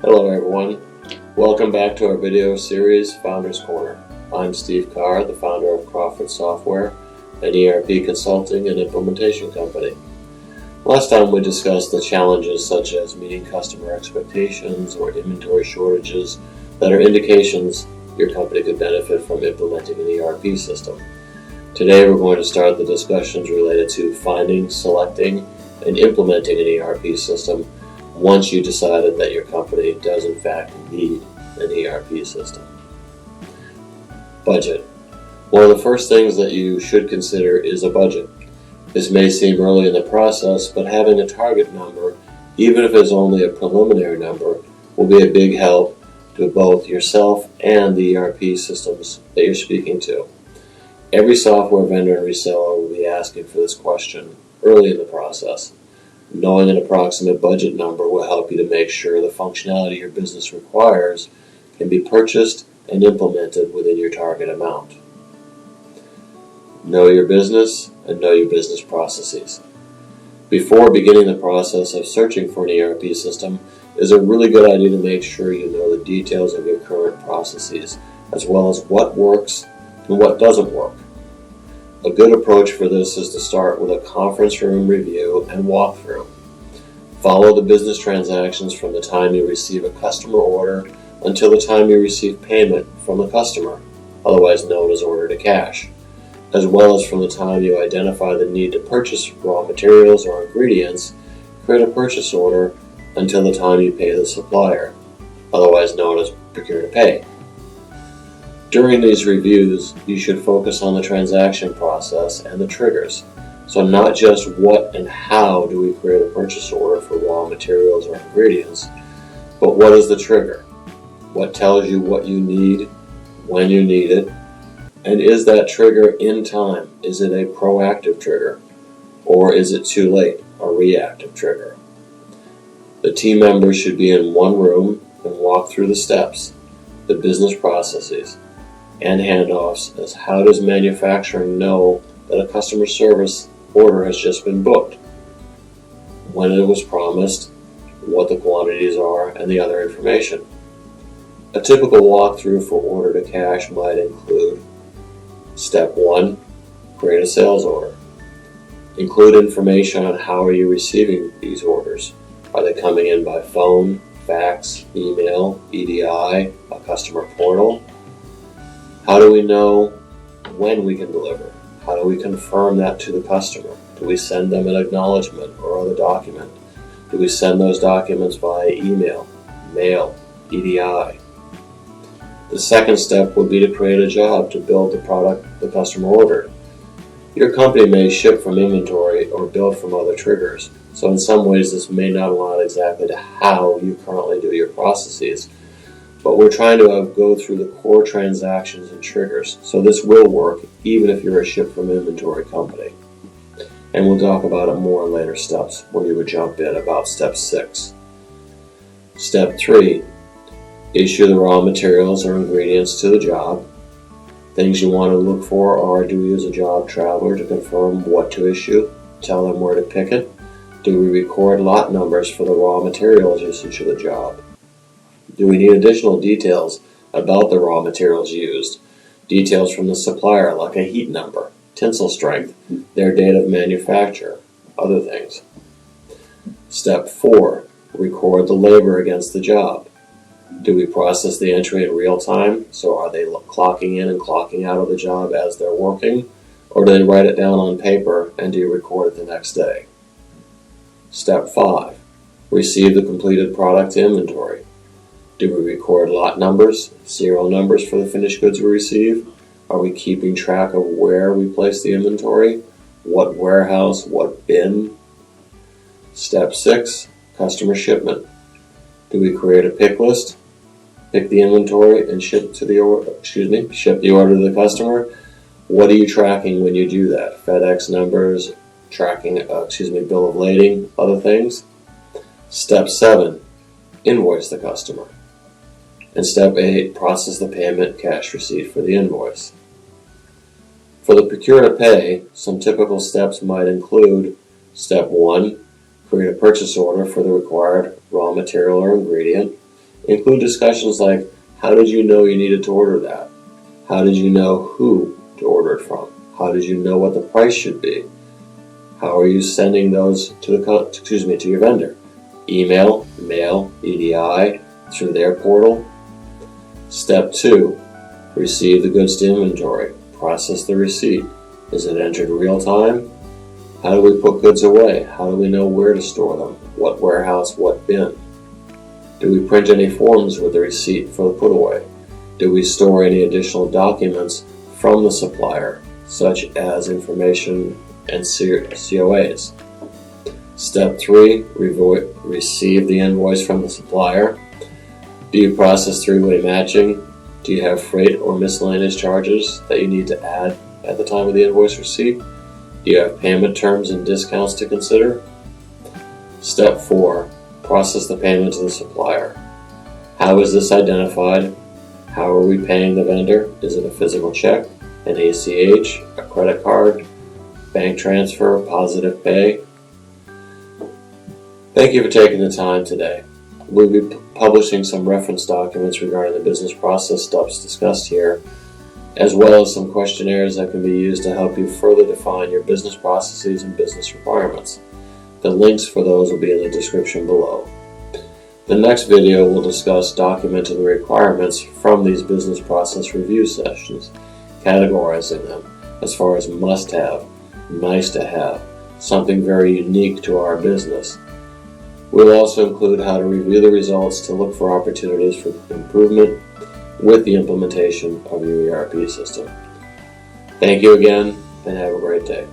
Hello everyone, welcome back to our video series Founders Corner. I'm Steve Carr, the founder of Crawford Software, an ERP consulting and implementation company. Last time we discussed the challenges such as meeting customer expectations or inventory shortages that are indications your company could benefit from implementing an ERP system. Today we're going to start the discussions related to finding, selecting, and implementing an ERP system once you decided that your company does in fact need an ERP system. Budget. One of the first things that you should consider is a budget. This may seem early in the process, but having a target number, even if it's only a preliminary number, will be a big help to both yourself and the ERP systems that you're speaking to. Every software vendor and reseller will be asking for this question early in the process. Knowing an approximate budget number will help you to make sure the functionality your business requires can be purchased and implemented within your target amount. Know your business and know your business processes. Before beginning the process of searching for an ERP system, it is a really good idea to make sure you know the details of your current processes, as well as what works and what doesn't work. A good approach for this is to start with a conference room review and walkthrough. Follow the business transactions from the time you receive a customer order until the time you receive payment from the customer, otherwise known as order to cash, as well as from the time you identify the need to purchase raw materials or ingredients, create a purchase order, until the time you pay the supplier, otherwise known as procure to pay. During these reviews, you should focus on the transaction process and the triggers. So not just what and how do we create a purchase order for raw materials or ingredients, but what is the trigger? What tells you what you need, when you need it, and is that trigger in time? Is it a proactive trigger, or is it too late, a reactive trigger? The team members should be in one room and walk through the steps, the business processes, and handoffs as how does manufacturing know that a customer service order has just been booked, when it was promised, what the quantities are, and the other information. A typical walkthrough for order to cash might include: Step 1. Create a sales order. Include information on how are you receiving these orders. Are they coming in by phone, fax, email, EDI, a customer portal? How do we know when we can deliver? How do we confirm that to the customer? Do we send them an acknowledgement or other document? Do we send those documents via email, mail, EDI? The second step would be to create a job to build the product the customer ordered. Your company may ship from inventory or build from other triggers, so in some ways this may not align exactly to how you currently do your processes. But we're trying to go through the core transactions and triggers, so this will work even if you're a ship from inventory company. And we'll talk about it more in later steps, where you would jump in about step 6. Step 3, issue the raw materials or ingredients to the job. Things you want to look for are: do we use a job traveler to confirm what to issue, tell them where to pick it? Do we record lot numbers for the raw materials usage of the job? Do we need additional details about the raw materials used? Details from the supplier like a heat number, tensile strength, their date of manufacture, other things. Step 4. Record the labor against the job. Do we process the entry in real time? So are they clocking in and clocking out of the job as they're working? Or do they write it down on paper and do you record it the next day? Step 5. Receive the completed product inventory. Do we record lot numbers, serial numbers for the finished goods we receive? Are we keeping track of where we place the inventory? What warehouse, what bin? Step 6, customer shipment. Do we create a pick list, pick the inventory, and ship the order to the customer? What are you tracking when you do that? FedEx numbers, tracking, bill of lading, other things? Step 7, invoice the customer. And step 8, process the payment cash receipt for the invoice. For the procure to pay, some typical steps might include: Step 1, create a purchase order for the required raw material or ingredient. Include discussions like, how did you know you needed to order that? How did you know who to order it from? How did you know what the price should be? How are you sending those to your vendor? Email, mail, EDI, through their portal. Step 2, receive the goods to inventory. Process the receipt. Is it entered real time? How do we put goods away? How do we know where to store them? What warehouse, what bin? Do we print any forms with the receipt for the put away? Do we store any additional documents from the supplier, such as information and COAs? Step 3, receive the invoice from the supplier. Do you process three-way matching? Do you have freight or miscellaneous charges that you need to add at the time of the invoice receipt? Do you have payment terms and discounts to consider? Step 4, process the payment to the supplier. How is this identified? How are we paying the vendor? Is it a physical check, an ACH, a credit card, bank transfer, positive pay? Thank you for taking the time today. We'll be publishing some reference documents regarding the business process steps discussed here, as well as some questionnaires that can be used to help you further define your business processes and business requirements. The links for those will be in the description below. The next video will discuss documenting the requirements from these business process review sessions, categorizing them as far as must-have, nice-to-have, something very unique to our business. We'll also include how to review the results to look for opportunities for improvement with the implementation of your ERP system. Thank you again, and have a great day.